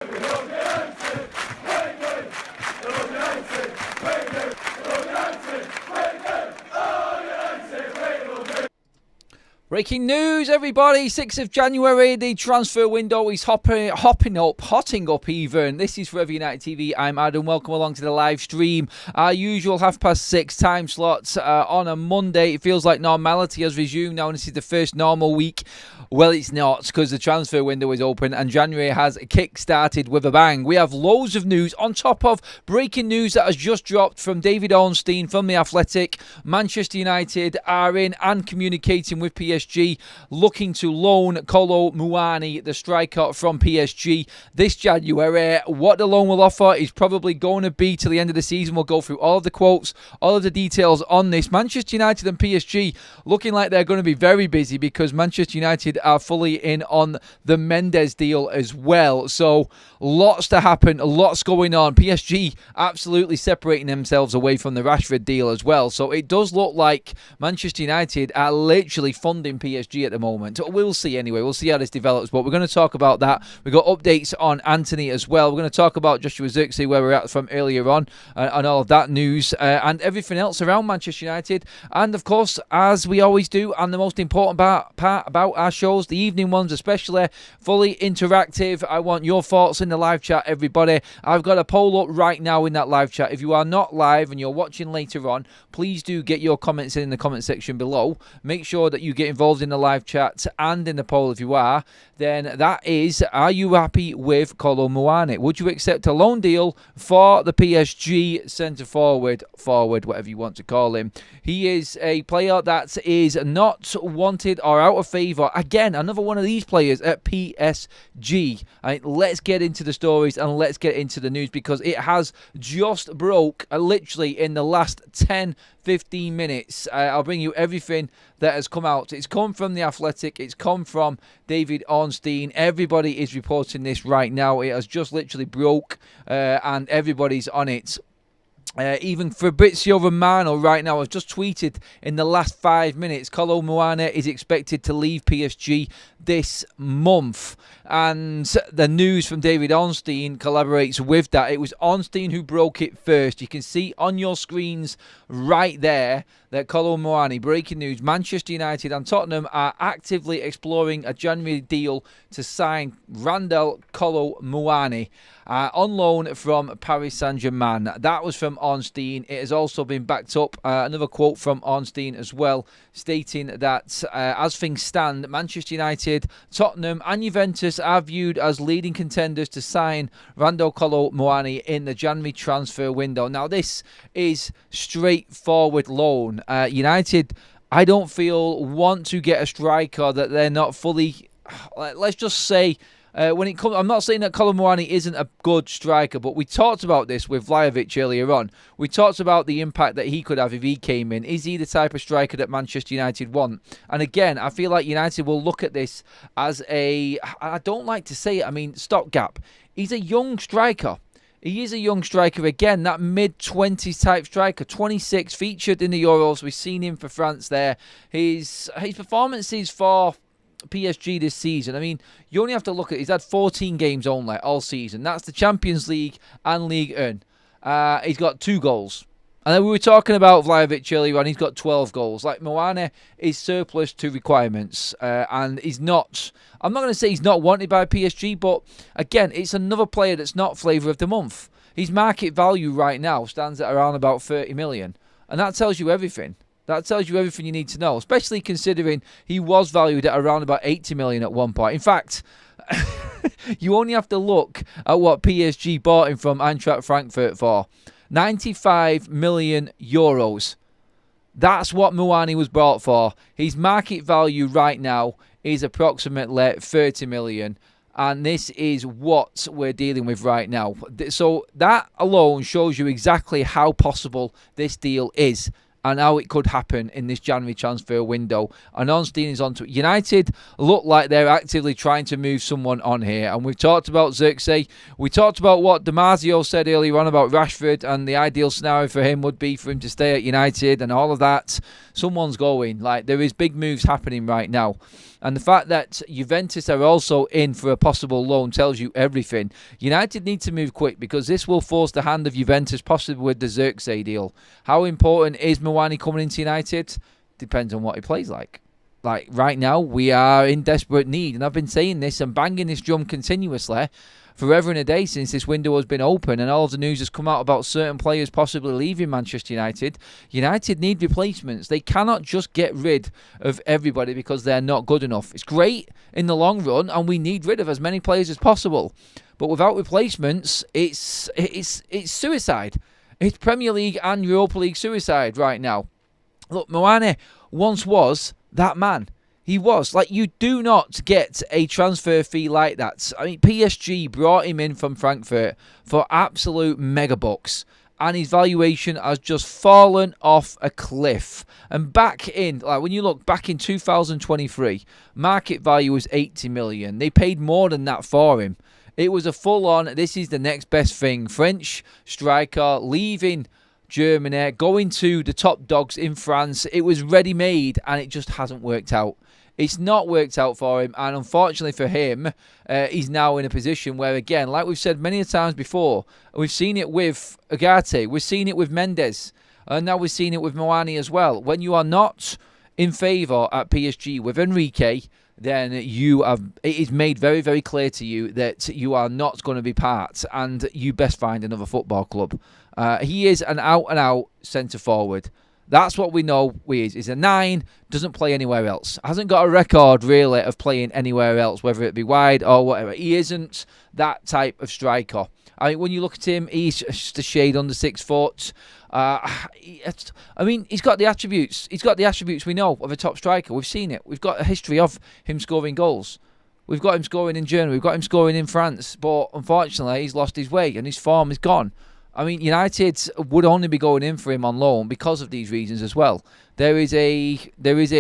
Breaking news, everybody. 6th of January, the transfer window is hotting up even. This is Forever United TV. I'm Adam. Welcome along to the live stream. Our usual 6:30 time slots on a Monday. It feels like normality has resumed now, and this is the first normal week. Well, it's not, because the transfer window is open and January has kick-started with a bang. We have loads of news on top of breaking news that has just dropped from David Ornstein from The Athletic. Manchester United are in and communicating with PSG, looking to loan Kolo Muani, the striker from PSG, this January. What the loan will offer is probably going to be till the end of the season. We'll go through all of the quotes, all of the details on this. Manchester United and PSG looking like they're going to be very busy, because Manchester United are fully in on the Mendes deal as well. So lots to happen, lots going on. PSG absolutely separating themselves away from the Rashford deal as well. So it does look like Manchester United are literally funding PSG at the moment. We'll see anyway. We'll see how this develops. But we're going to talk about that. We've got updates on Anthony as well. We're going to talk about Joshua Zirkzee, where we're at from earlier on, and all of that news and everything else around Manchester United. And of course, as we always do, and the most important part about our shows, the evening ones especially, fully interactive. I want your thoughts in the live chat, everybody. I've got a poll up right now in that live chat. If you are not live and you're watching later on, please do get your comments in the comment section below. Make sure that you get involved in the live chat and in the poll. If you are, then that is, are you happy with Kolo Muani? Would you accept a loan deal for the PSG centre forward, whatever you want to call him? He is a player that is not wanted or out of favour. Again, another one of these players at PSG. Let's get into the stories and let's get into the news, because it has just broke literally in the last 10-15 minutes. I'll bring you everything that has come out. It's come from The Athletic. It's come from David Ornstein. Everybody is reporting this right now. It has just literally broke and everybody's on it. Even Fabrizio Romano right now has just tweeted in the last 5 minutes, Kolo Muani is expected to leave PSG this month. And the news from David Ornstein collaborates with that. It was Ornstein who broke it first. You can see on your screens right there that Kolo Muani, breaking news, Manchester United and Tottenham are actively exploring a January deal to sign Randall Kolo Muani on loan from Paris Saint-Germain. That was from Ornstein. It has also been backed up. Another quote from Ornstein as well, stating that as things stand, Manchester United, Tottenham and Juventus are viewed as leading contenders to sign Randall Kolo Muani in the January transfer window. Now, this is straightforward loan. United, I don't feel, want to get a striker that they're not fully, let's just say, when it comes, I'm not saying that Kolo Muani isn't a good striker, but we talked about this with Vlahovic earlier on. We talked about the impact that he could have if he came in. Is he the type of striker that Manchester United want? And again, I feel like United will look at this as a, I don't like to say it, stopgap. He's a young striker. He is a young striker again, that mid-20s type striker, 26, featured in the Euros. We've seen him for France there. His performances for PSG this season, you only have to look at, he's had 14 games only all season. That's the Champions League and Ligue 1. He's got 2 goals. And then we were talking about Vlahovic earlier on. He's got 12 goals. Like, Muani is surplus to requirements. And he's not, I'm not going to say he's not wanted by PSG, but again, it's another player that's not flavour of the month. His market value right now stands at around about 30 million. And that tells you everything. That tells you everything you need to know, especially considering he was valued at around about 80 million at one point. In fact, you only have to look at what PSG bought him from Eintracht Frankfurt for. 95 million euros. That's what Muani was bought for. His market value right now is approximately 30 million. And this is what we're dealing with right now. So that alone shows you exactly how possible this deal is. and how it could happen in this January transfer window. And Ornstein is onto it. United look like they're actively trying to move someone on here. And we've talked about Xerxes. We talked about what Damasio said earlier on about Rashford, and the ideal scenario for him would be for him to stay at United and all of that. Someone's going. Like, there is big moves happening right now. And the fact that Juventus are also in for a possible loan tells you everything. United need to move quick, because this will force the hand of Juventus, possibly with the Xerxes deal. How important is Muani coming into United? Depends on what he plays like. Like, right now, we are in desperate need. And I've been saying this and banging this drum continuously forever and a day since this window has been open, and all of the news has come out about certain players possibly leaving Manchester United. United need replacements. They cannot just get rid of everybody because they're not good enough. It's great in the long run, and we need rid of as many players as possible. But without replacements, it's suicide. It's Premier League and Europa League suicide right now. Look, Muani once was that man. He was. Like, you do not get a transfer fee like that. I mean, PSG brought him in from Frankfurt for absolute mega bucks, and his valuation has just fallen off a cliff. And back in, like, when you look back in 2023, market value was 80 million. They paid more than that for him. It was a full-on, this is the next best thing. French striker leaving Germany, going to the top dogs in France. It was ready-made, and it just hasn't worked out. It's not worked out for him, and unfortunately for him, he's now in a position where, again, like we've said many times before, we've seen it with Agate, we've seen it with Mendes, and now we've seen it with Muani as well. When you are not in favour at PSG with Enrique, then it is made very, very clear to you that you are not going to be part, and you best find another football club. He is an out-and-out centre-forward. That's what we know he is. He's a 9, doesn't play anywhere else. Hasn't got a record, really, of playing anywhere else, whether it be wide or whatever. He isn't that type of striker. I mean, when you look at him, he's just a shade under 6 foot. I mean, he's got the attributes. He's got the attributes we know of a top striker. We've seen it. We've got a history of him scoring goals. We've got him scoring in Germany. We've got him scoring in France. But unfortunately, he's lost his way and his form is gone. I mean, United would only be going in for him on loan because of these reasons as well. There is a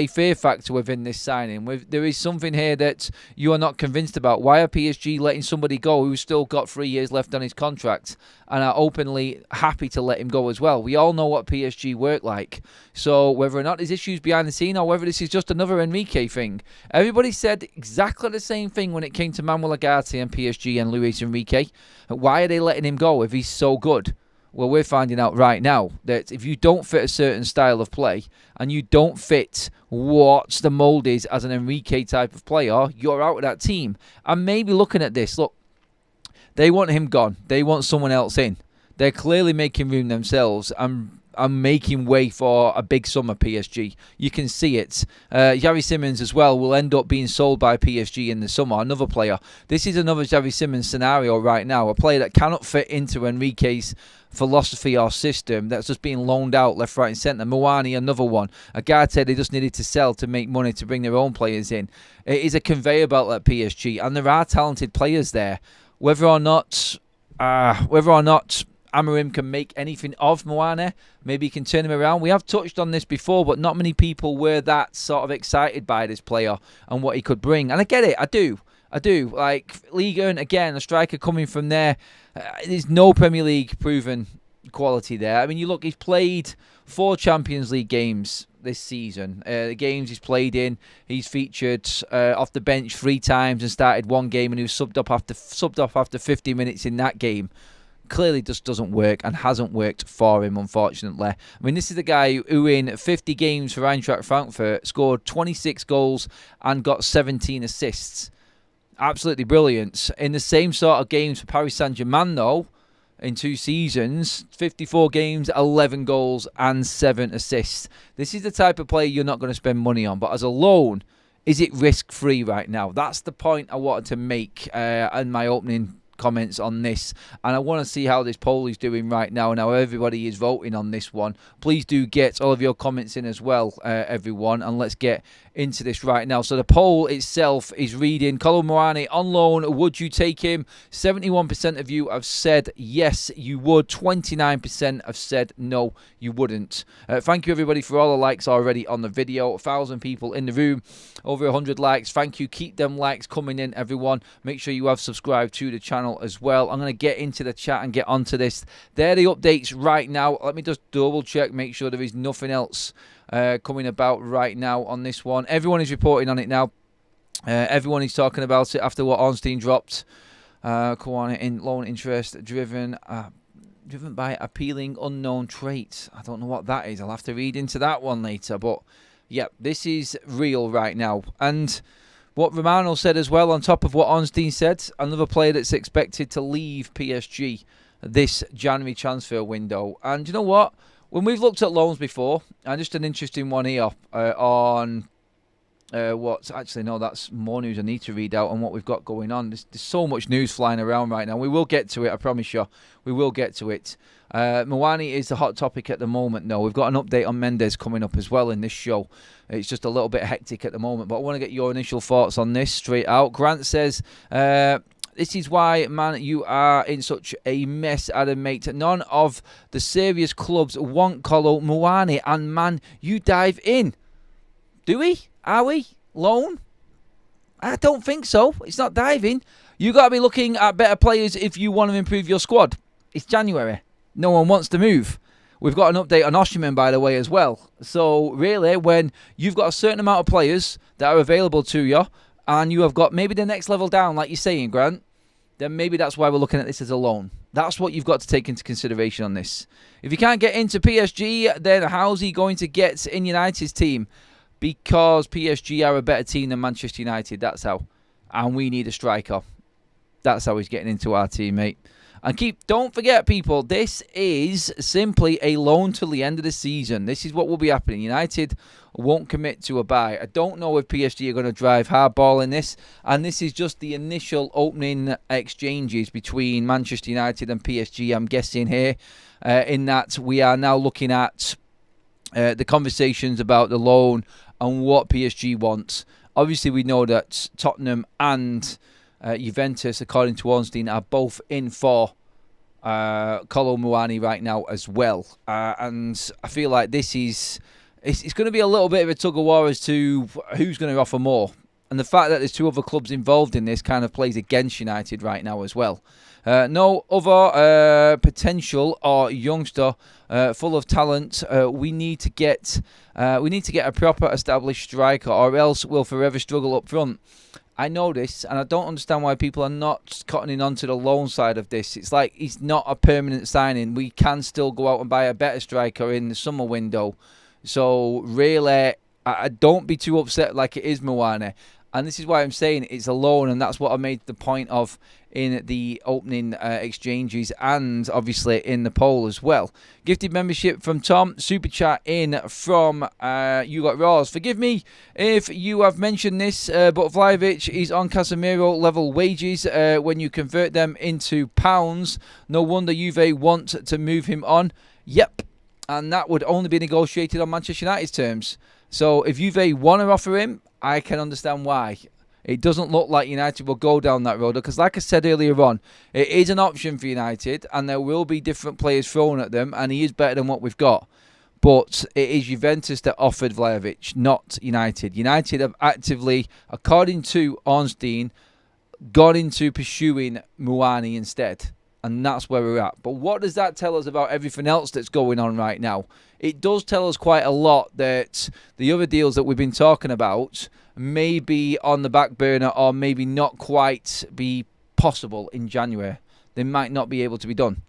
fear factor within this signing. There is something here that you are not convinced about. Why are PSG letting somebody go who's still got 3 years left on his contract and are openly happy to let him go as well? We all know what PSG work like. So whether or not there's issues behind the scene or whether this is just another Enrique thing, everybody said exactly the same thing when it came to Manuel Ugarte and PSG and Luis Enrique. Why are they letting him go if he's so good? Well, we're finding out right now that if you don't fit a certain style of play and you don't fit what the mould is as an Enrique type of player, you're out of that team. And maybe looking at this, look, they want him gone. They want someone else in. They're clearly making room themselves and making way for a big summer PSG. You can see it. Xavi Simons as well will end up being sold by PSG in the summer. Another player. This is another Xavi Simons scenario right now. A player that cannot fit into Enrique's philosophy or system, that's just being loaned out left, right and centre. Muani, another one. Agate, they just needed to sell to make money to bring their own players in. It is a conveyor belt at PSG, and there are talented players there. Whether or not Amorim can make anything of Muani, maybe he can turn him around. We have touched on this before, but not many people were that sort of excited by this player and what he could bring. And I get it, I do. Like, Ligue 1, again, a striker coming from there. There's no Premier League proven quality there. I mean, you look, he's played 4 Champions League games this season. The games he's played in, he's featured off the bench 3 times and started 1 game, and he was subbed off after 50 minutes in that game. Clearly just doesn't work and hasn't worked for him, unfortunately. I mean, this is the guy who in 50 games for Eintracht Frankfurt scored 26 goals and got 17 assists. Absolutely brilliant. In the same sort of games for Paris Saint-Germain, though, in 2 seasons, 54 games, 11 goals and 7 assists. This is the type of player you're not going to spend money on. But as a loan, is it risk-free right now? That's the point I wanted to make in my opening comments on this, and I want to see how this poll is doing right now and how everybody is voting on this one. Please do get all of your comments in as well, everyone, and let's get into this right now. So the poll itself is reading: Kolo Muani on loan, would you take him? 71% of you have said yes, you would. 29% have said no, you wouldn't. Thank you everybody for all the likes already on the video. 1,000 people in the room, over 100 likes. Thank you. Keep them likes coming in, everyone. Make sure you have subscribed to the channel as well. I'm going to get into the chat and get onto this. They're the updates right now. Let me just double check, make sure there is nothing else coming about right now on this one. Everyone is reporting on it now. Everyone is talking about it after what Ornstein dropped. Koane in loan interest driven by appealing unknown traits. I don't know what that is. I'll have to read into that one later. But yeah, this is real right now. And what Romano said as well, on top of what Ornstein said, another player that's expected to leave PSG this January transfer window. And you know what? When we've looked at loans before, and just an interesting one here on what's actually, no, that's more news I need to read out on what we've got going on. There's so much news flying around right now. We will get to it, I promise you. We will get to it. Muani is the hot topic at the moment. No, we've got an update on Mendes coming up as well in this show. It's just a little bit hectic at the moment, but I want to get your initial thoughts on this straight out. Grant says, this is why, man, you are in such a mess, Adam, mate. None of the serious clubs want Kolo Muani, and, man, you dive in. Do we? Are we? Loan? I don't think so. It's not diving. You got to be looking at better players if you want to improve your squad. It's January. No one wants to move. We've got an update on Osimhen, by the way, as well. So, really, when you've got a certain amount of players that are available to you, and you have got maybe the next level down, like you're saying, Grant, then maybe that's why we're looking at this as a loan. That's what you've got to take into consideration on this. If you can't get into PSG, then how's he going to get in United's team? Because PSG are a better team than Manchester United. That's how. And we need a striker. That's how he's getting into our team, mate. And don't forget, people, this is simply a loan till the end of the season. This is what will be happening. United won't commit to a buy. I don't know if PSG are going to drive hardball in this. And this is just the initial opening exchanges between Manchester United and PSG, I'm guessing here. In that we are now looking at the conversations about the loan and what PSG wants. Obviously, we know that Tottenham and Juventus, according to Ornstein, are both in for Kolo Muani right now as well. And I feel like this is... It's going to be a little bit of a tug-of-war as to who's going to offer more. And the fact that there's two other clubs involved in this kind of plays against United right now as well. No other potential or youngster full of talent. We need to get a proper established striker, or else we'll forever struggle up front. I know this, and I don't understand why people are not cottoning on to the loan side of this. It's like he's not a permanent signing. We can still go out and buy a better striker in the summer window. So really, I don't be too upset like it is Muani. And this is why I'm saying it's a loan, and that's what I made the point of in the opening exchanges and obviously in the poll as well. Gifted membership from Tom. Super chat in from You Got Raws. Forgive me if you have mentioned this, but Vlahovic is on Casemiro level wages when you convert them into pounds. No wonder Juve want to move him on. Yep. And that would only be negotiated on Manchester United's terms. So if Juve want to offer him, I can understand why. It doesn't look like United will go down that road, because like I said earlier on, it is an option for United, and there will be different players thrown at them, and he is better than what we've got. But it is Juventus that offered Vlahovic, not United. United have actively, according to Ornstein, gone into pursuing Muani instead. And that's where we're at. But what does that tell us about everything else that's going on right now? It does tell us quite a lot that the other deals that we've been talking about may be on the back burner, or maybe not quite be possible in January. They might not be able to be done.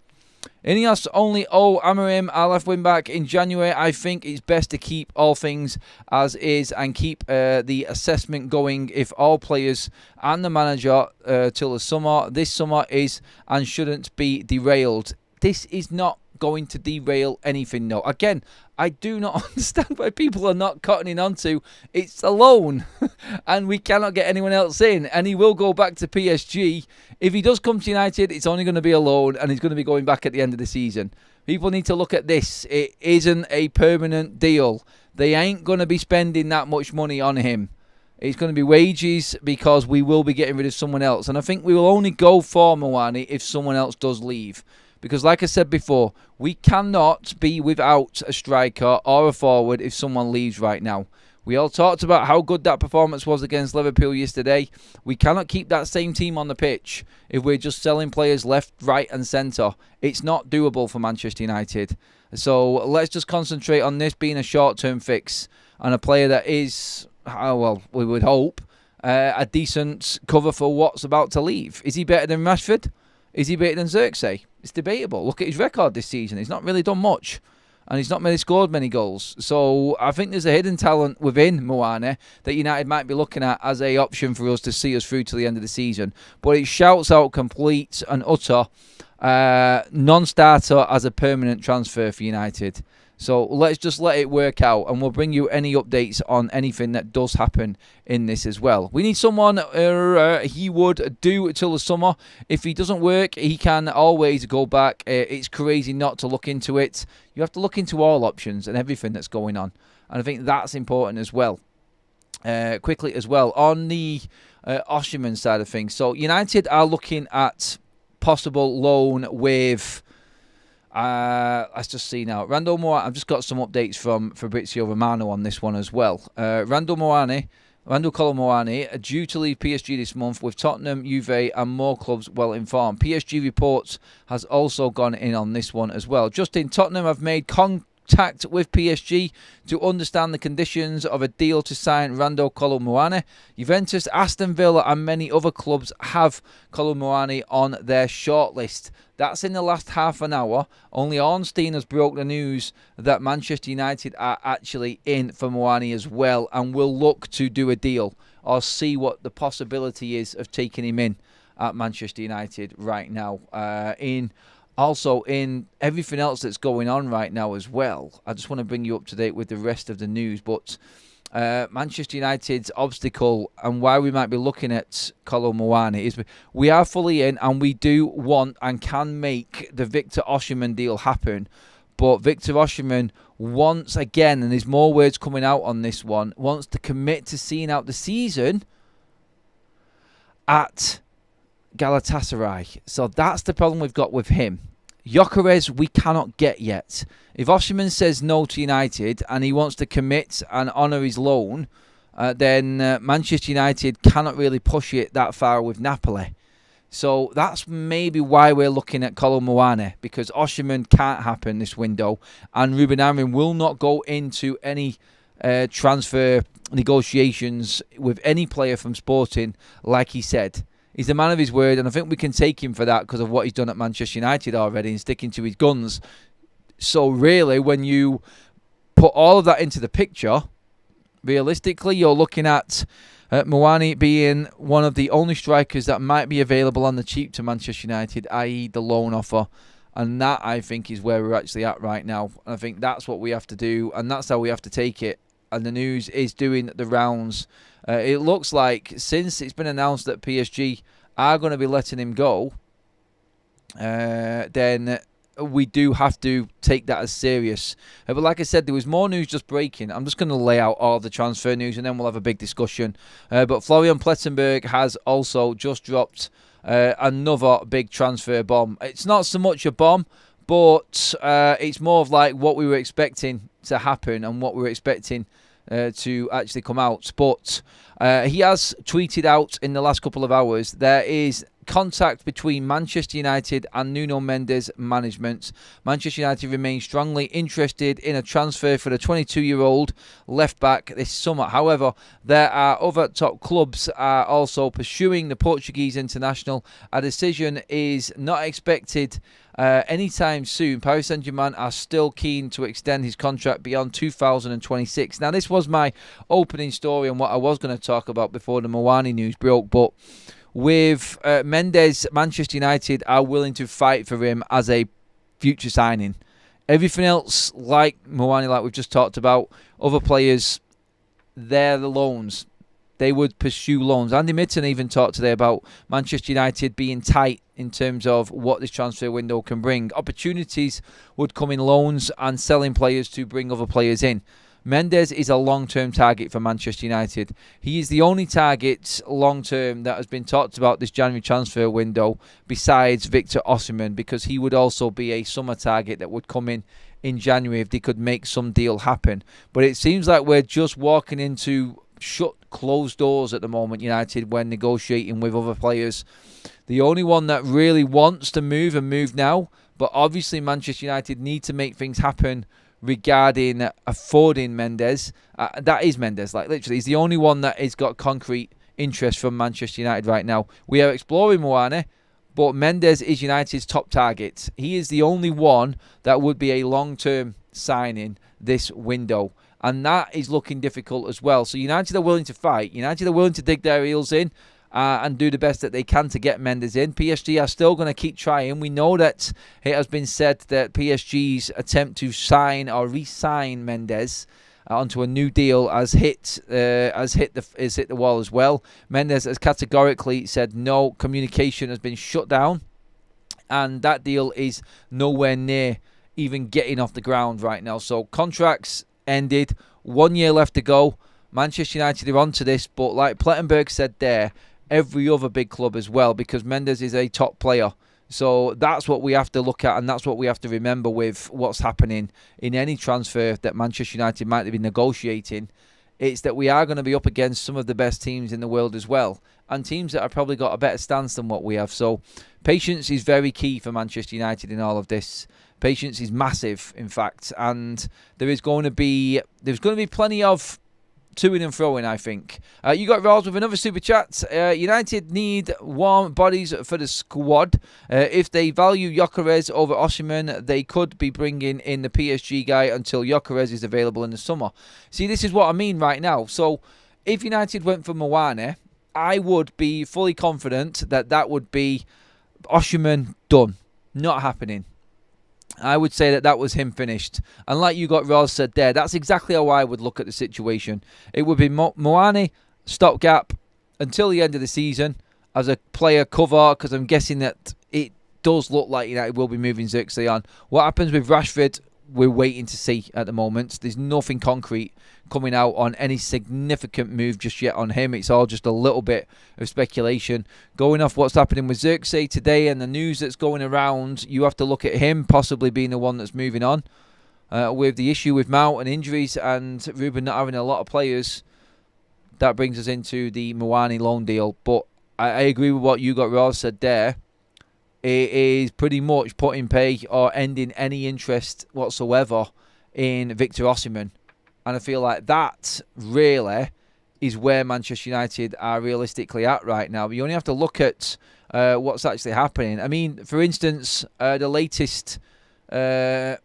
Ineos only owe Amorim our left wing back in January. I think it's best to keep all things as is and keep the assessment going if all players and the manager till the summer. This summer is and shouldn't be derailed. This is not going to derail anything, no. Again, I do not understand why people are not cottoning onto it's a loan and we cannot get anyone else in, and he will go back to PSG. If he does come to United, it's only going to be a loan and he's going to be going back at the end of the season. People need to look at this. It isn't a permanent deal. They ain't going to be spending that much money on him. It's going to be wages because we will be getting rid of someone else. And I think we will only go for Muani if someone else does leave. Because like I said before, we cannot be without a striker or a forward if someone leaves right now. We all talked about how good that performance was against Liverpool yesterday. We cannot keep that same team on the pitch if we're just selling players left, right and centre. It's not doable for Manchester United. So let's just concentrate on this being a short-term fix and a player that is, well, we would hope, a decent cover for what's about to leave. Is he better than Rashford? Is he better than Xerxes? It's debatable. Look at his record this season. He's not really done much. And he's not really scored many goals. So I think there's a hidden talent within Muani that United might be looking at as a option for us to see us through to the end of the season. But it shouts out complete and utter non-starter as a permanent transfer for United. So let's just let it work out, and we'll bring you any updates on anything that does happen in this as well. We need someone he would do till the summer. If he doesn't work, he can always go back. It's crazy not to look into it. You have to look into all options and everything that's going on. And I think that's important as well. Quickly as well, on the Osimhen side of things. So United are looking at possible loan with... let's just see now. Randall Muani. I've just got some updates from Fabrizio Romano on this one as well. Randall Kolo Muani are due to leave PSG this month, with Tottenham, Juve and more clubs well informed. PSG Reports has also gone in on this one as well. Justin, Tottenham have made contact with PSG to understand the conditions of a deal to sign Randall Kolo Muani. Juventus, Aston Villa and many other clubs have Kolo Muani on their shortlist. That's in the last half an hour. Only Ornstein has broke the news that Manchester United are actually in for Muani as well and will look to do a deal or see what the possibility is of taking him in at Manchester United right now. Also in everything else that's going on right now as well. I just want to bring you up to date with the rest of the news. But Manchester United's obstacle and why we might be looking at Kolo Muani is we are fully in and we do want and can make the Victor Osimhen deal happen. But Victor Osimhen once again, and there's more words coming out on this one, wants to commit to seeing out the season at Galatasaray. So that's the problem we've got with him. Gyökeres we cannot get yet. If Osimhen says no to United and he wants to commit and honour his loan, then Manchester United cannot really push it that far with Napoli. So that's maybe why we're looking at Kolo Muani, because Osimhen can't happen this window and Ruben Amorim will not go into any transfer negotiations with any player from Sporting like he said. He's a man of his word, and I think we can take him for that because of what he's done at Manchester United already and sticking to his guns. So really, when you put all of that into the picture, realistically, you're looking at Muani being one of the only strikers that might be available on the cheap to Manchester United, i.e. the loan offer. And that, I think, is where we're actually at right now. And I think that's what we have to do, and that's how we have to take it. And the news is doing the rounds. It looks like since it's been announced that PSG are going to be letting him go, then we do have to take that as serious. But like I said, there was more news just breaking. I'm just going to lay out all the transfer news and then we'll have a big discussion. But Florian Plettenberg has also just dropped another big transfer bomb. It's not so much a bomb, but it's more of like what we were expecting to happen and what we were expecting to actually come out. But he has tweeted out in the last couple of hours there is contact between Manchester United and Nuno Mendes management. Manchester United remain strongly interested in a transfer for the 22-year-old left-back this summer. However, there are other top clubs are also pursuing the Portuguese international. A decision is not expected anytime soon. Paris Saint-Germain are still keen to extend his contract beyond 2026. Now, this was my opening story and what I was going to talk about before the Muani news broke, but with Mendes, Manchester United are willing to fight for him as a future signing. Everything else, like Muani, like we've just talked about, other players, they're the loans. They would pursue loans. Andy Mitten even talked today about Manchester United being tight in terms of what this transfer window can bring. Opportunities would come in loans and selling players to bring other players in. Mendes is a long-term target for Manchester United. He is the only target long-term that has been talked about this January transfer window besides Victor Osimhen, because he would also be a summer target that would come in January if they could make some deal happen. But it seems like we're just walking into shut, closed doors at the moment, United, when negotiating with other players. The only one that really wants to move and move now, but obviously Manchester United need to make things happen regarding affording Mendes. That is Mendes, like literally. He's the only one that has got concrete interest from Manchester United right now. We are exploring Muani, but Mendes is United's top target. He is the only one that would be a long-term signing this window. And that is looking difficult as well. So United are willing to fight. United are willing to dig their heels in and do the best that they can to get Mendes in. PSG are still going to keep trying. We know that it has been said that PSG's attempt to sign or re-sign Mendes onto a new deal has hit the wall as well. Mendes has categorically said no. Communication has been shut down, and that deal is nowhere near even getting off the ground right now. So contracts ended, 1 year left to go. Manchester United are onto this, but like Plettenberg said there, every other big club as well, because Mendes is a top player. So that's what we have to look at, and that's what we have to remember with what's happening in any transfer that Manchester United might be negotiating. It's that we are going to be up against some of the best teams in the world as well, and teams that have probably got a better stance than what we have. So patience is very key for Manchester United in all of this. Patience is massive, in fact, and there's going to be plenty of to-ing and fro-ing, I think. You got Rawls with another super chat. United need warm bodies for the squad. If they value Gyökeres over Osimhen, they could be bringing in the PSG guy until Gyökeres is available in the summer. See, this is what I mean right now. So, if United went for Muani, I would be fully confident that would be Osimhen done. Not happening. I would say that was him finished. And like you got Roz said there, that's exactly how I would look at the situation. It would be Muani, stopgap, until the end of the season as a player cover, because I'm guessing that it does look like United will be moving Xerxes on. What happens with Rashford, we're waiting to see at the moment. There's nothing concrete coming out on any significant move just yet on him. It's all just a little bit of speculation. Going off what's happening with Xerxes today and the news that's going around, you have to look at him possibly being the one that's moving on. With the issue with Mount and injuries and Ruben not having a lot of players, that brings us into the Muani loan deal. But I agree with what you got Ross said there. It is pretty much putting pay or ending any interest whatsoever in Victor Osimhen. And I feel like that really is where Manchester United are realistically at right now. But you only have to look at what's actually happening. I mean, for instance, the latest news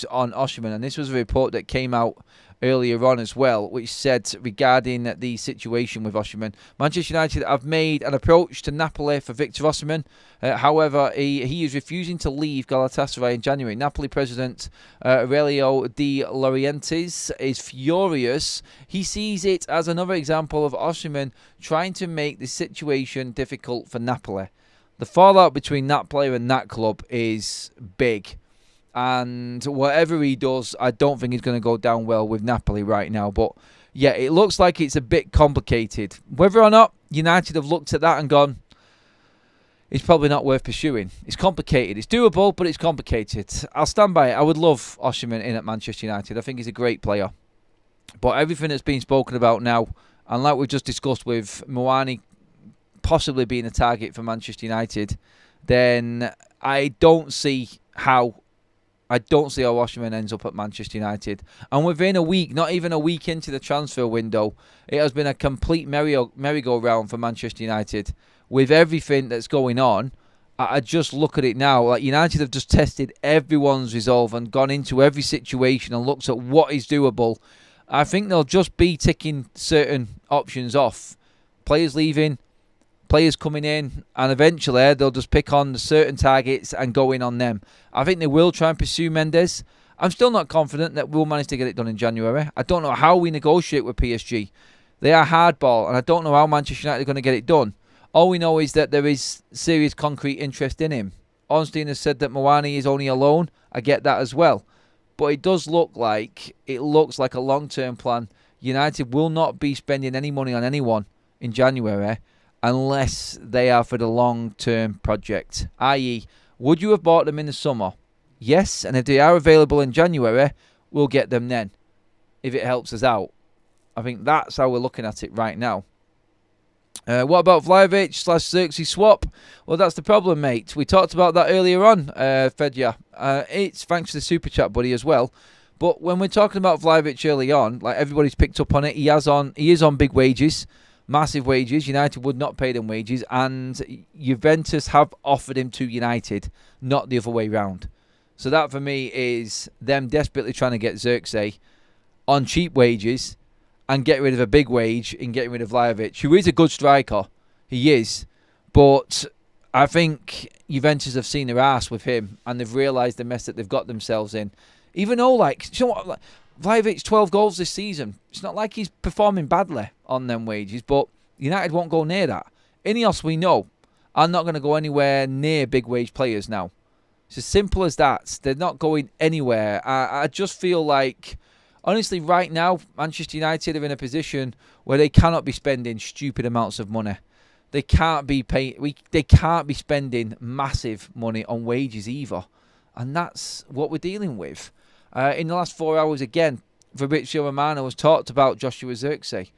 on Osimhen, and this was a report that came out earlier on as well, which said regarding the situation with Osimhen, Manchester United have made an approach to Napoli for Victor Osimhen. However, he is refusing to leave Galatasaray in January. Napoli president Aurelio De Laurentiis is furious. He sees it as another example of Osimhen trying to make the situation difficult for Napoli. The fallout between that player and that club is big. And whatever he does, I don't think he's going to go down well with Napoli right now. But yeah, it looks like it's a bit complicated. Whether or not United have looked at that and gone, it's probably not worth pursuing. It's complicated. It's doable, but it's complicated. I'll stand by it. I would love Osimhen in at Manchester United. I think he's a great player. But everything that's been spoken about now, and like we've just discussed with Muani possibly being a target for Manchester United, then I don't see how Osimhen ends up at Manchester United. And within a week, not even a week into the transfer window, it has been a complete merry-go-round for Manchester United. With everything that's going on, I just look at it now. Like United have just tested everyone's resolve and gone into every situation and looked at what is doable. I think they'll just be ticking certain options off. Players leaving, players coming in, and eventually they'll just pick on the certain targets and go in on them. I think they will try and pursue Mendes. I'm still not confident that we'll manage to get it done in January. I don't know how we negotiate with PSG. They are hardball, and I don't know how Manchester United are going to get it done. All we know is that there is serious concrete interest in him. Ornstein has said that Muani is only a loan. I get that as well. But it looks like a long-term plan. United will not be spending any money on anyone in January unless they are for the long-term project. I.e., would you have bought them in the summer? Yes, and if they are available in January, we'll get them then, if it helps us out. I think that's how we're looking at it right now. What about Vlahovic/Xerxes swap? Well, that's the problem, mate. We talked about that earlier on, Fedja. It's thanks to the super chat, buddy, as well. But when we're talking about Vlahovic early on, like everybody's picked up on it, he is on big wages, massive wages. United would not pay them wages, and Juventus have offered him to United, not the other way round. So that for me is them desperately trying to get Xerxes on cheap wages and get rid of a big wage in getting rid of Vlahovic, who is a good striker. He is. But I think Juventus have seen their arse with him and they've realised the mess that they've got themselves in. Even though, you know what, Vlahovic 12 goals this season. It's not like he's performing badly on them wages, but United won't go near that. Ineos, we know, are not going to go anywhere near big wage players now. It's as simple as that. They're not going anywhere. I just feel like, honestly, right now, Manchester United are in a position where they cannot be spending stupid amounts of money. They can't be spending massive money on wages either, and that's what we're dealing with. In the last 4 hours, again, Fabrizio Romano has talked about Joshua Xerxes.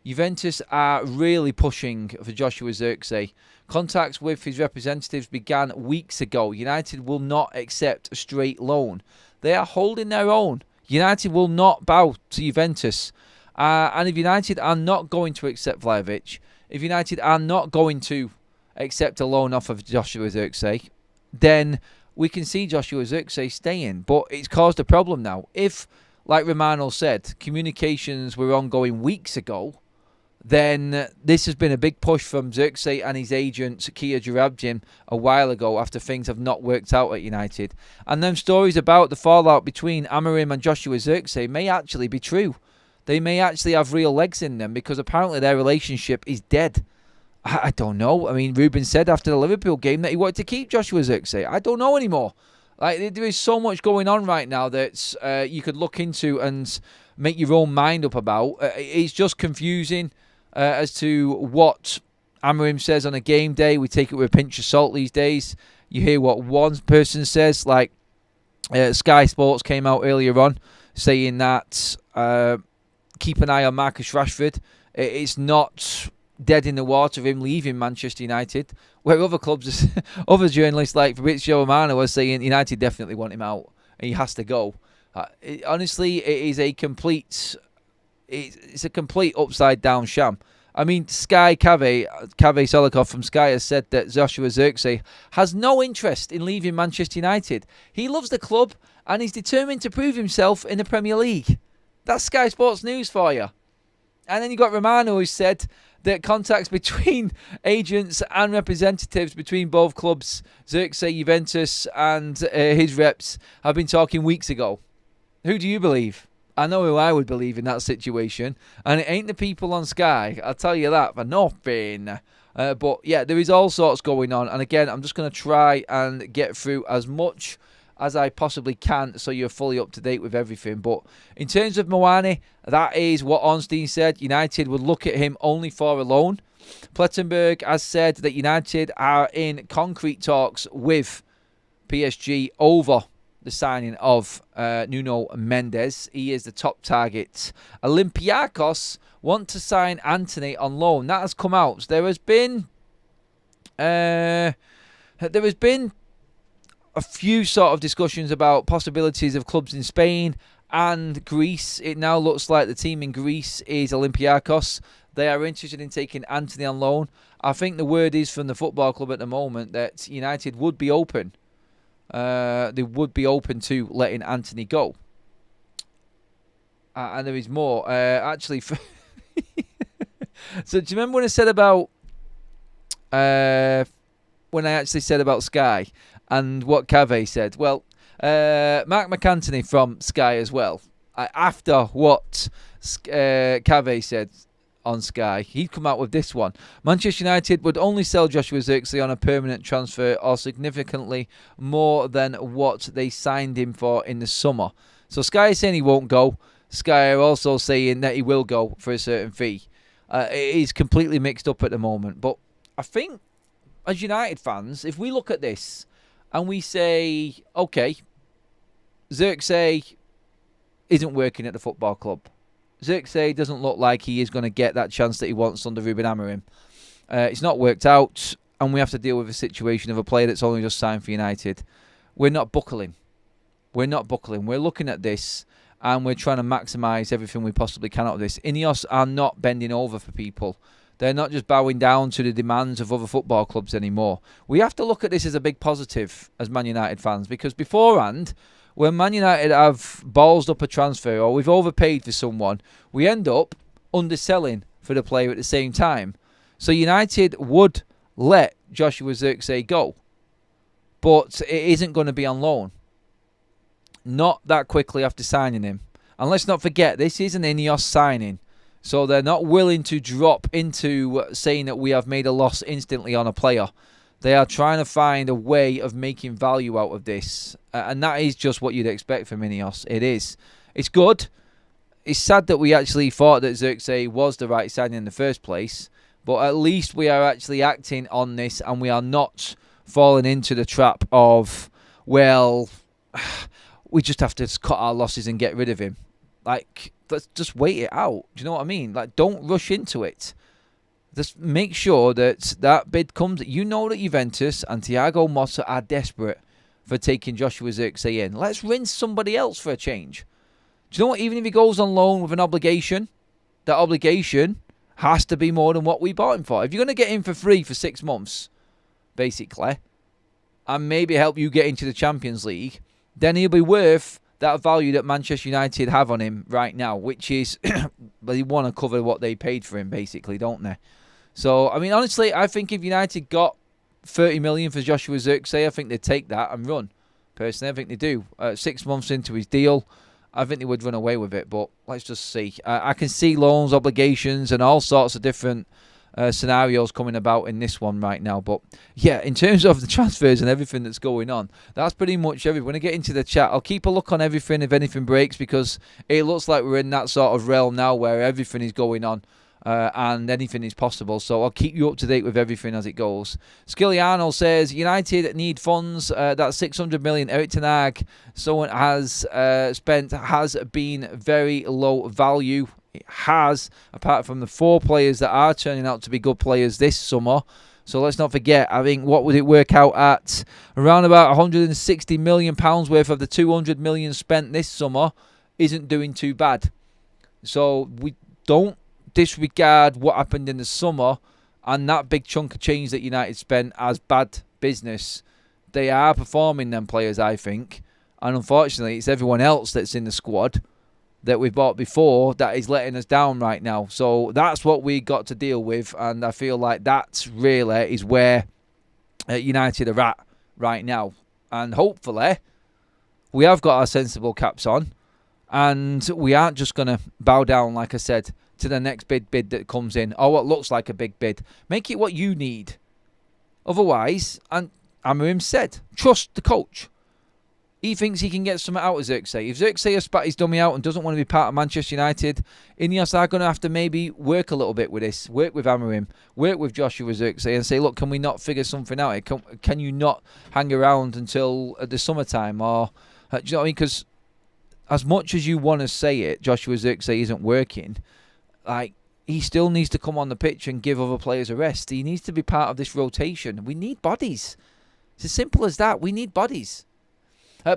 Juventus are really pushing for Joshua Xerxes. Contacts with his representatives began weeks ago. United will not accept a straight loan. They are holding their own. United will not bow to Juventus. And if United are not going to accept Vlahovic, if United are not going to accept a loan offer of Joshua Xerxes, then we can see Joshua Xerxes staying. But it's caused a problem now. If, like Romano said, communications were ongoing weeks ago, then this has been a big push from Xerxes and his agent, Kia Jarabjin, a while ago after things have not worked out at United. And them stories about the fallout between Amorim and Joshua Xerxes may actually be true. They may actually have real legs in them because apparently their relationship is dead. I don't know. I mean, Ruben said after the Liverpool game that he wanted to keep Joshua Xerxes. I don't know anymore. There is so much going on right now that you could look into and make your own mind up about. It's just confusing as to what Amorim says on a game day. We take it with a pinch of salt these days. You hear what one person says, like Sky Sports came out earlier on saying that keep an eye on Marcus Rashford. It's not dead in the water of him leaving Manchester United, where other clubs, other journalists like Fabrizio Romano are saying United definitely want him out and he has to go. Honestly, it is a complete upside down sham. I mean, Sky Kave Solikov from Sky has said that Joshua Xerxes has no interest in leaving Manchester United. He loves the club and he's determined to prove himself in the Premier League. That's Sky Sports News for you. And then you got Romano who said that contacts between agents and representatives between both clubs, Xerxes, Juventus and his reps, have been talking weeks ago. Who do you believe? I know who I would believe in that situation, and it ain't the people on Sky, I'll tell you that for nothing. But yeah, there is all sorts going on, and again, I'm just going to try and get through as much as I possibly can so you're fully up to date with everything. But in terms of Muani, that is what Ornstein said. United would look at him only for a loan. Plettenberg has said that United are in concrete talks with PSG over the signing of Nuno Mendes. He is the top target. Olympiacos want to sign Antony on loan. That has come out. There has been a few sort of discussions about possibilities of clubs in Spain and Greece. It now looks like the team in Greece is Olympiacos. They are interested in taking Antony on loan. I think the word is from the football club at the moment that United would be open. They would be open to letting Antony go. And there is more. Actually, so do you remember when I said about when I actually said about Sky and what Cave said? Well, Mark McAntony from Sky as well. After what Cave said, on Sky. He'd come out with this one. Manchester United would only sell Joshua Zirkzee on a permanent transfer or significantly more than what they signed him for in the summer. So Sky is saying he won't go. Sky are also saying that he will go for a certain fee. It is completely mixed up at the moment. But I think as United fans, if we look at this and we say, okay, Zirkzee isn't working at the football club. Zirkzee doesn't look like he is going to get that chance that he wants under Ruben Amorim. It's not worked out, and we have to deal with a situation of a player that's only just signed for United. We're not buckling. We're looking at this, and we're trying to maximise everything we possibly can out of this. Ineos are not bending over for people. They're not just bowing down to the demands of other football clubs anymore. We have to look at this as a big positive as Man United fans, because beforehand, when Man United have ballsed up a transfer or we've overpaid for someone, we end up underselling for the player at the same time. So United would let Joshua Zirkzee go, but it isn't going to be on loan. Not that quickly after signing him. And let's not forget, this is an Ineos signing. So they're not willing to drop into saying that we have made a loss instantly on a player. They are trying to find a way of making value out of this. And that is just what you'd expect from Ineos. It is. It's good. It's sad that we actually thought that Zirkzee was the right signing in the first place. But at least we are actually acting on this and we are not falling into the trap of, well, we just have to cut our losses and get rid of him. Like, let's just wait it out. Do you know what I mean? Like, don't rush into it. Just make sure that bid comes. You know that Juventus and Thiago Motta are desperate for taking Joshua Zirkzee in. Let's rinse somebody else for a change. Do you know what? Even if he goes on loan with an obligation, that obligation has to be more than what we bought him for. If you're going to get him for free for 6 months, basically, and maybe help you get into the Champions League, then he'll be worth that value that Manchester United have on him right now, which is they want to cover what they paid for him, basically, don't they? So, I mean, honestly, I think if United got 30 million for Joshua Zirkzee, I think they'd take that and run. Personally, I think they do. 6 months into his deal, I think they would run away with it, but let's just see. I can see loans, obligations, and all sorts of different scenarios coming about in this one right now. But yeah, in terms of the transfers and everything that's going on, that's pretty much everything. When I get into the chat, I'll keep a look on everything if anything breaks, because it looks like we're in that sort of realm now where everything is going on. And anything is possible, so I'll keep you up to date with everything as it goes. Skilliano says United need funds. That 600 million Erik ten Hag someone has spent has been very low value. It has, apart from the 4 players that are turning out to be good players this summer. So let's not forget, I think, what would it work out at? Around about £160 million worth of the 200 million spent this summer isn't doing too bad. So we don't disregard what happened in the summer and that big chunk of change that United spent as bad business. They are performing, them players, I think. And unfortunately, it's everyone else that's in the squad that we bought before that is letting us down right now. So that's what we got to deal with. And I feel like that's really is where United are at right now. And hopefully, we have got our sensible caps on. And we aren't just going to bow down, like I said, to the next bid that comes in, or what looks like a big bid. Make it what you need. Otherwise, and Amorim said, trust the coach. He thinks he can get something out of Zirkzee. If Zirkzee has spat his dummy out and doesn't want to be part of Manchester United, Ineos are going to have to maybe work a little bit with this. Work with Amorim. Work with Joshua Zirkzee and say, look, can we not figure something out? Can you not hang around until the summertime? Or, do you know what I mean? Because as much as you want to say it, Joshua Zirkzee isn't working. Like, he still needs to come on the pitch and give other players a rest. He needs to be part of this rotation. We need bodies. It's as simple as that. We need bodies.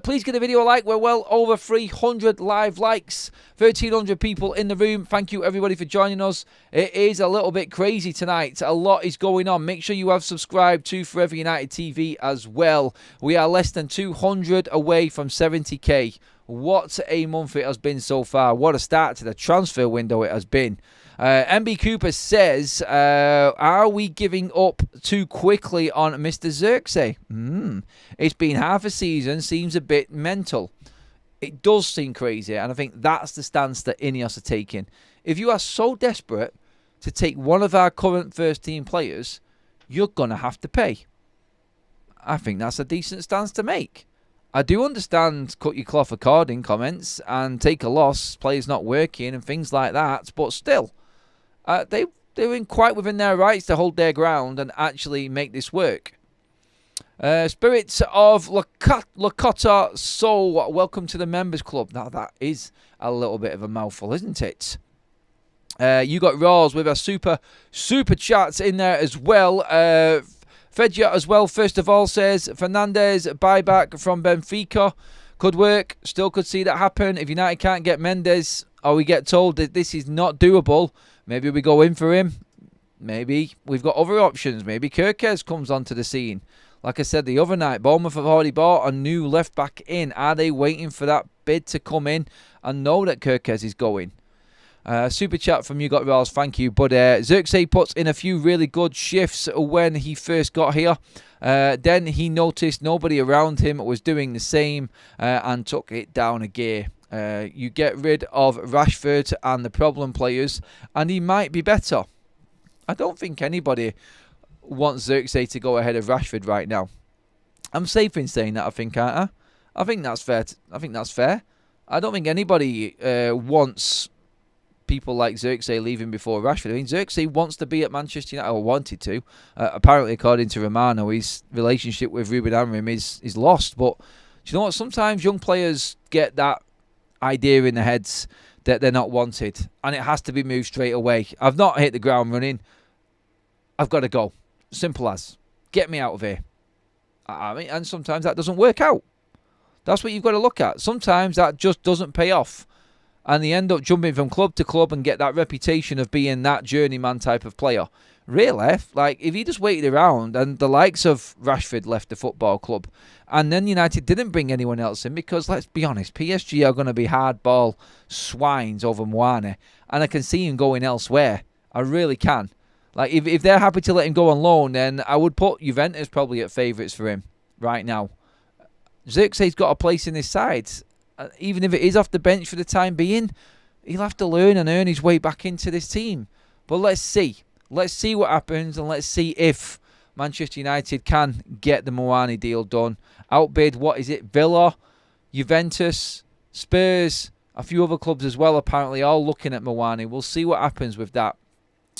Please give the video a like. We're well over 300 live likes. 1,300 people in the room. Thank you, everybody, for joining us. It is a little bit crazy tonight. A lot is going on. Make sure you have subscribed to Forever United TV as well. We are less than 200 away from 70k. What a month it has been so far. What a start to the transfer window it has been. MB Cooper says, are we giving up too quickly on Mr. Zirkzee? It's been half a season. Seems a bit mental. It does seem crazy. And I think that's the stance that Ineos are taking. If you are so desperate to take one of our current first team players, you're going to have to pay. I think that's a decent stance to make. I do understand cut your cloth according comments and take a loss, players not working and things like that, but still, they're quite within their rights to hold their ground and actually make this work. Spirits of Lakota Soul, welcome to the members club. Now that is a little bit of a mouthful, isn't it? You got Rawls with a super chats in there as well. Fedja as well, first of all, says Fernandes buyback from Benfica could work. Still could see that happen. If United can't get Mendes, or we get told that this is not doable, maybe we go in for him. Maybe we've got other options. Maybe Kirkes comes onto the scene. Like I said the other night, Bournemouth have already bought a new left back in. Are they waiting for that bid to come in and know that Kirkes is going? Super chat from You Got Rails, thank you. But Xerxes puts in a few really good shifts when he first got here. Then he noticed nobody around him was doing the same and took it down a gear. You get rid of Rashford and the problem players and he might be better. I don't think anybody wants Xerxes to go ahead of Rashford right now. I'm safe in saying that, I think, aren't I? I think that's fair. I don't think anybody wants people like Xerxes leaving before Rashford. I mean, Xerxes wants to be at Manchester United, or wanted to. Apparently, according to Romano, his relationship with Ruben Amorim is lost. But do you know what? Sometimes young players get that idea in their heads that they're not wanted, and it has to be moved straight away. I've not hit the ground running. I've got to go. Simple as. Get me out of here. I mean, and sometimes that doesn't work out. That's what you've got to look at. Sometimes that just doesn't pay off. And they end up jumping from club to club and get that reputation of being that journeyman type of player. Really, like if he just waited around and the likes of Rashford left the football club and then United didn't bring anyone else in, because let's be honest, PSG are going to be hardball swines over Muani, and I can see him going elsewhere. I really can. Like if they're happy to let him go on loan, then I would put Juventus probably at favourites for him right now. Xerxes got a place in his side. Even if it is off the bench for the time being, he'll have to learn and earn his way back into this team. But let's see. Let's see what happens, and let's see if Manchester United can get the Muani deal done. Outbid, what is it? Villa, Juventus, Spurs, a few other clubs as well, apparently, all looking at Muani. We'll see what happens with that.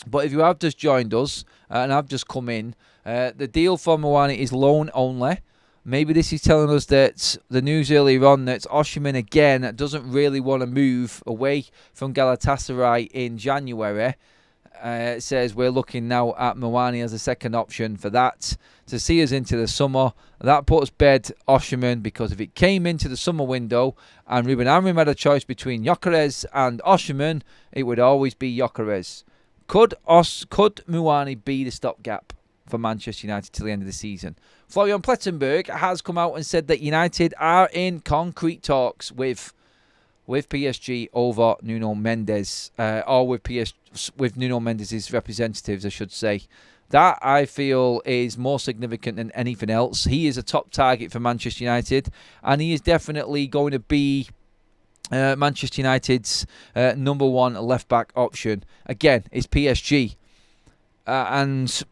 But if you have just joined us and I've just come in, the deal for Muani is loan only. Maybe this is telling us that the news earlier on that Osimhen again doesn't really want to move away from Galatasaray in January. It says we're looking now at Muani as a second option for that to see us into the summer. That puts bed Osimhen, because if it came into the summer window and Ruben Amorim had a choice between Gyökeres and Osimhen, it would always be Gyökeres. Could Muani be the stopgap for Manchester United till the end of the season? Florian Plettenberg has come out and said that United are in concrete talks with PSG over Nuno Mendes, or with Nuno Mendes' representatives, I should say. That, I feel, is more significant than anything else. He is a top target for Manchester United, and he is definitely going to be Manchester United's number one left-back option. Again, it's PSG. And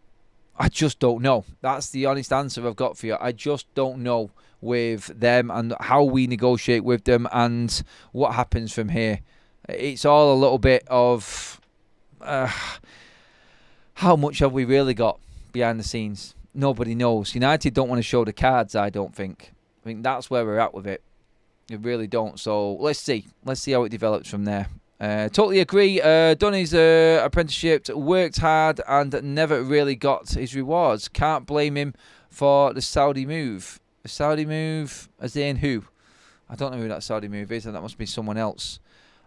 I just don't know. That's the honest answer I've got for you. I just don't know with them and how we negotiate with them and what happens from here. It's all a little bit of how much have we really got behind the scenes? Nobody knows. United don't want to show the cards, I don't think. I think that's where we're at with it. They really don't. So let's see. Let's see how it develops from there. Totally agree. Done his apprenticeship, worked hard and never really got his rewards. Can't blame him for the Saudi move. The Saudi move, as in who? I don't know who that Saudi move is, and that must be someone else.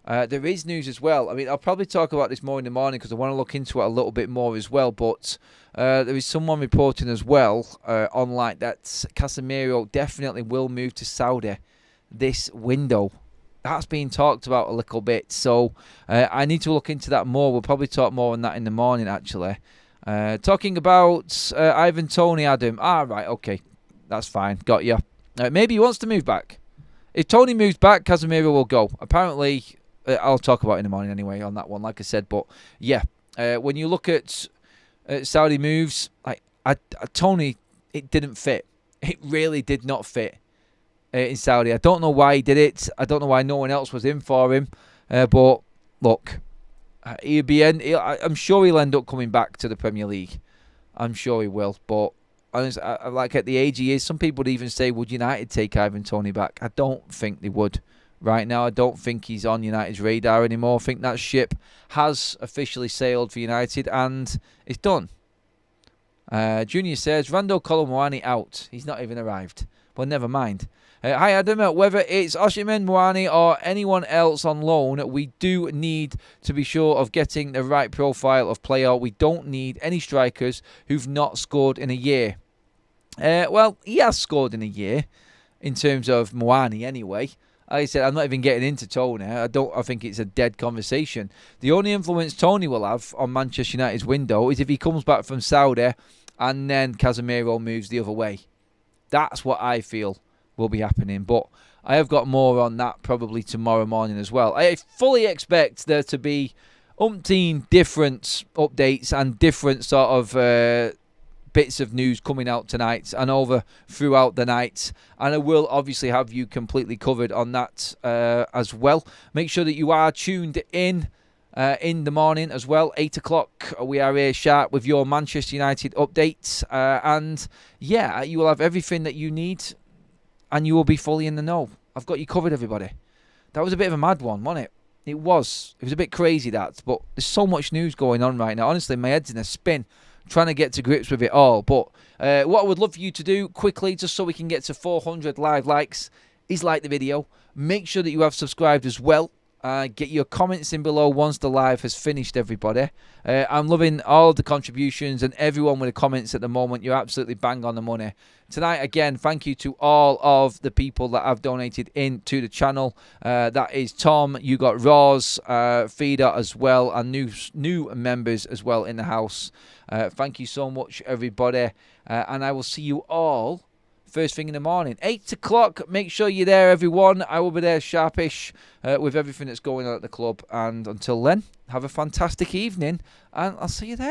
There is news as well. I mean, I'll probably talk about this more in the morning because I want to look into it a little bit more as well. But there is someone reporting as well online that Casemiro definitely will move to Saudi this window. That's being talked about a little bit, so I need to look into that more. We'll probably talk more on that in the morning, actually. Talking about Ivan Toney, Adam. Right, okay. That's fine. Got you. Maybe he wants to move back. If Toney moves back, Casemiro will go. Apparently, I'll talk about it in the morning anyway on that one, like I said. But, yeah, When you look at Saudi moves, Tony, it didn't fit. It really did not fit in Saudi. I don't know why he did it. I don't know why no one else was in for him. But look, I'm sure he'll end up coming back to the Premier League. I'm sure he will. But like at the age he is, some people would even say, would United take Ivan Toney back? I don't think they would. Right now, I don't think he's on United's radar anymore. I think that ship has officially sailed for United and it's done. Junior says, Rando Kolo Muani out. He's not even arrived. But never mind. Hi Adam, whether it's Osimhen, Muani or anyone else on loan, we do need to be sure of getting the right profile of player. We don't need any strikers who've not scored in a year. Well, he has scored in a year, in terms of Muani anyway. Like I said, I'm not even getting into Tony. I think it's a dead conversation. The only influence Tony will have on Manchester United's window is if he comes back from Saudi and then Casemiro moves the other way. That's what I feel will be happening. But I have got more on that probably tomorrow morning as well. I fully expect there to be umpteen different updates and different sort of bits of news coming out tonight and over throughout the night, and I will obviously have you completely covered on that as well. Make sure that you are tuned in the morning as well. 8 o'clock we are here sharp with your Manchester United updates, and yeah, you will have everything that you need and you will be fully in the know. I've got you covered, everybody. That was a bit of a mad one, wasn't it? It was a bit crazy, that, but there's so much news going on right now. Honestly, my head's in a spin trying to get to grips with it all. But what I would love for you to do quickly, just so we can get to 400 live likes, is like the video. Make sure that you have subscribed as well. Get your comments in below once the live has finished, everybody. I'm loving all the contributions and everyone with the comments at the moment. You're absolutely bang on the money. Tonight, again, thank you to all of the people that have donated into the channel. That is Tom, you got Roz, Feeder as well, and new members as well in the house. Thank you so much, everybody. And I will see you all first thing in the morning. 8 o'clock, make sure you're there, everyone. I will be there sharpish with everything that's going on at the club. And until then, have a fantastic evening, and I'll see you there.